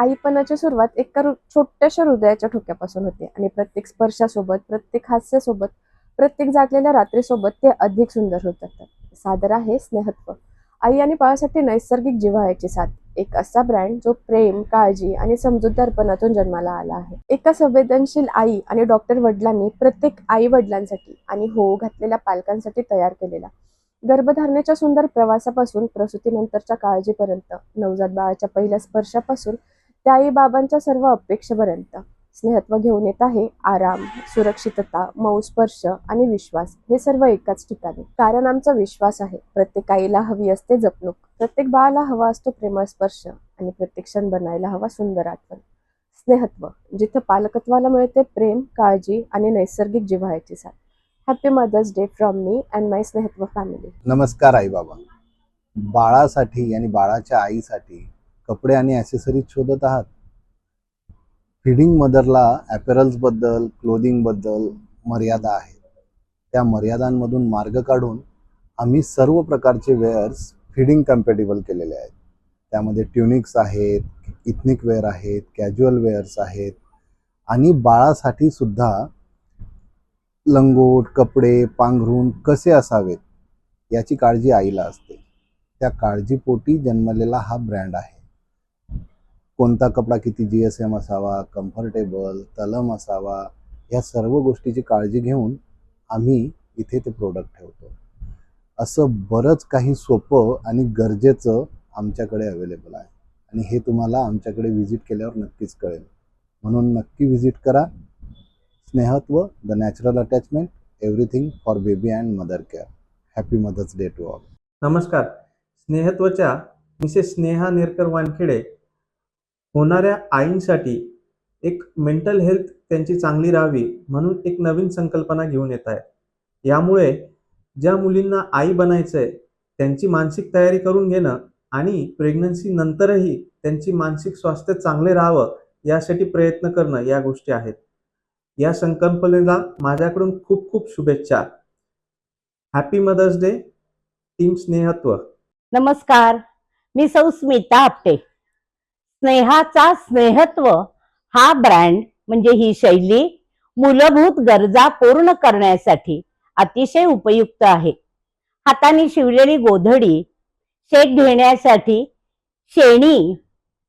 आईपणाची सुरुवात एका छोट्याशा हृदयाच्या ठोक्यापासून होते आणि प्रत्येक स्पर्शासोबत, प्रत्येक हास्यासोबत, प्रत्येक जागलेल्या रात्रीसोबत ते अधिक सुंदर होत जातात. सादर आहे स्नेहत्व. आई आणि बाळासाठी नैसर्गिक जिव्हाळ्याची साथ. एक असा ब्रँड जो प्रेम, काळजी आणि समजूतदारपणातून जन्माला आला आहे. एका संवेदनशील आई आणि डॉक्टर वडिलांनी प्रत्येक आई वडिलांसाठी आणि हो घातलेल्या पालकांसाठी तयार केलेला. गर्भधारणेच्या सुंदर प्रवासापासून प्रसूतीनंतरच्या काळजीपर्यंत, नवजात बाळाच्या पहिल्या स्पर्शापासून त्या आई बाबांच्या सर्व अपेक्षेपर्यंत स्नेहत्व घेऊन येत आहे आराम, सुरक्षितता, मऊ स्पर्श आणि विश्वास, हे सर्व एकाच ठिकाणी. कारण आमचा विश्वास आहे, प्रत्येक आईला हवी असते जपणूक, प्रत्येक बाळाला हवा असतो प्रेमळ स्पर्श आणि प्रत्येक क्षण बनायला हवा सुंदर आठवण. स्नेहत्व, जिथे पालकत्वाला मिळते प्रेम, काळजी आणि नैसर्गिक जिव्हाळ्याची साथ. Happy mother's day from me and my Snehatva family. नमस्कार आई बाबा. बाळासाठी आणि बाळाच्या आईसाठी कपडे आणि ॲसेसरीज शोधत आहात? फीडिंग मदरला ॲपेरल्सबद्दल, क्लोदिंगबद्दल मर्यादा आहेत. त्या मर्यादांमधून मार्ग काढून आम्ही सर्व प्रकारचे वेअर्स फीडिंग कम्पॅटेबल केलेले आहेत. त्यामध्ये ट्युनिक्स आहेत, इथनिक वेअर आहेत, कॅज्युअल वेअर्स आहेत आणि बाळासाठी सुद्धा लंगोट, कपडे, पांघरूण कसे असावेत याची काळजी आईला असते. त्या काळजीपोटी जन्मलेला हा ब्रँड आहे. कोणता कपडा किती GSM असावा, कम्फर्टेबल, तलम असावा, या सर्व गोष्टीची काळजी घेऊन आम्ही इथे ते प्रोडक्ट ठेवतो. असं बरंच काही सोपं आणि गरजेचं आमच्याकडे अवेलेबल आहे आणि हे तुम्हाला आमच्याकडे व्हिजिट केल्यावर नक्कीच कळेल. म्हणून नक्की व्हिजिट करा. Snehatva, the natural attachment, everything for baby and mother care. Happy mother's day to all. नमस्कार. स्नेहत्वच्या मिसेस स्नेहा नेरकर वानखेडे होणाऱ्या आईंसाठी एक मेंटल हेल्थ त्यांची चांगली राहावी म्हणून एक नवीन संकल्पना घेऊन येत आहे. यामुळे ज्या मुलींना आई बनायचंय त्यांची मानसिक तयारी करून घेणं आणि प्रेग्नन्सी नंतरही त्यांची मानसिक स्वास्थ्य चांगले राहावं यासाठी प्रयत्न करणं या गोष्टी आहेत. या संकल्पनेला माझ्याकडून खूप खूप शुभेच्छा. Happy mother's day team Snehatva. नमस्कार, मी सौ स्मिता आपटे. स्नेहाचा स्नेहत्व हा ब्रँड म्हणजे ही शैली मूलभूत गरजा पूर्ण करण्यासाठी अतिशय उपयुक्त आहे. हाताने शिवलेली गोधडी, शेक घेण्यासाठी शेणी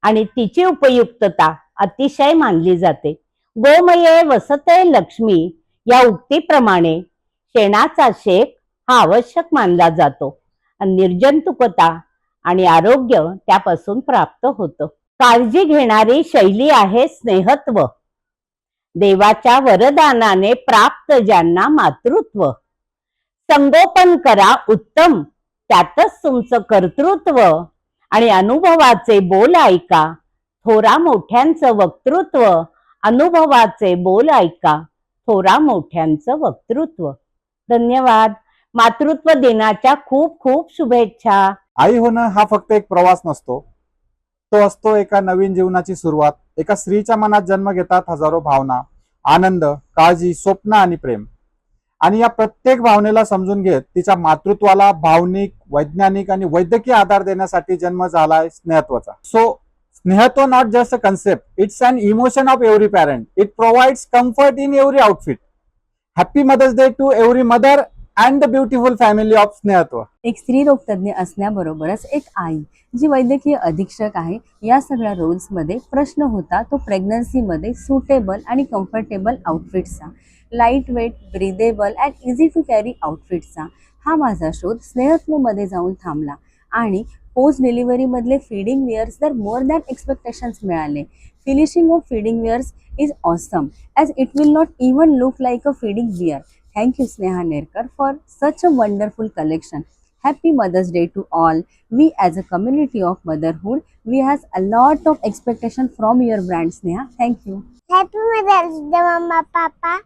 आणि तिची उपयुक्तता अतिशय मानली जाते. गोमये वसते लक्ष्मी या उक्तीप्रमाणे शेणाचा शेक हा आवश्यक मानला जातो. निर्जंतुकता आणि आरोग्य त्यापासून प्राप्त होतं. काळजी घेणारी शैली आहे स्नेहत्व. देवाच्या वरदानाने प्राप्त ज्यांना मातृत्व. संगोपन करा उत्तम, त्यातच तुमचं कर्तृत्व आणि अनुभवाचे बोल ऐका. थोरा मोठ्यांचं वक्तृत्व, अनुभवाचे बोल ऐका, थोरा मोठ्यांचं वक्तृत्व. धन्यवाद. मातृत्व दिनाच्या खूप खूप शुभेच्छा. आई होणं हा फक्त एक प्रवास नसतो, तो असतो एका नवीन जीवनाची सुरुवात. एका स्त्रीच्या मनात जन्म घेतात हजारो भावना, आनंद, काळजी, स्वप्न आणि प्रेम. आणि या प्रत्येक भावनेला समजून घेत तिच्या मातृत्वाला भावनिक, वैज्ञानिक आणि वैद्यकीय आधार देण्यासाठी जन्म झालाय स्नेहत्वाचा. So Snehatva not just a concept, it's an emotion of every parent. It provides comfort in every outfit. Happy mother's day to every mother and the beautiful family of Snehatva. एक स्त्रीरोग तज्ज्ञ असण्याबरोबरच एक आई जी वैद्यकीय अधीक्षक आहे, या सगळ्या रोल्समध्ये प्रश्न होता तो प्रेग्नन्सीमध्ये सुटेबल आणि कम्फर्टेबल आउटफिट्सचा, light weight, breathable and easy to carry आउटफिट्सचा. हा माझा शोध स्नेहत्वमध्ये जाऊन थांबला आणि पोस्ट डिलिव्हरीमधले फीडिंग वेअर्स तर मोर दॅन एक्सपेक्टेशन्स मिळाले. Finishing of feeding wears is awesome as it will not even look like a feeding wear. Thank you Sneha Nerkar for such a wonderful collection. Happy Mother's Day to all. We as a community of motherhood, we has a lot of expectation from your brand Sneha. Thank you. Happy Mother's Day, Mama, Papa.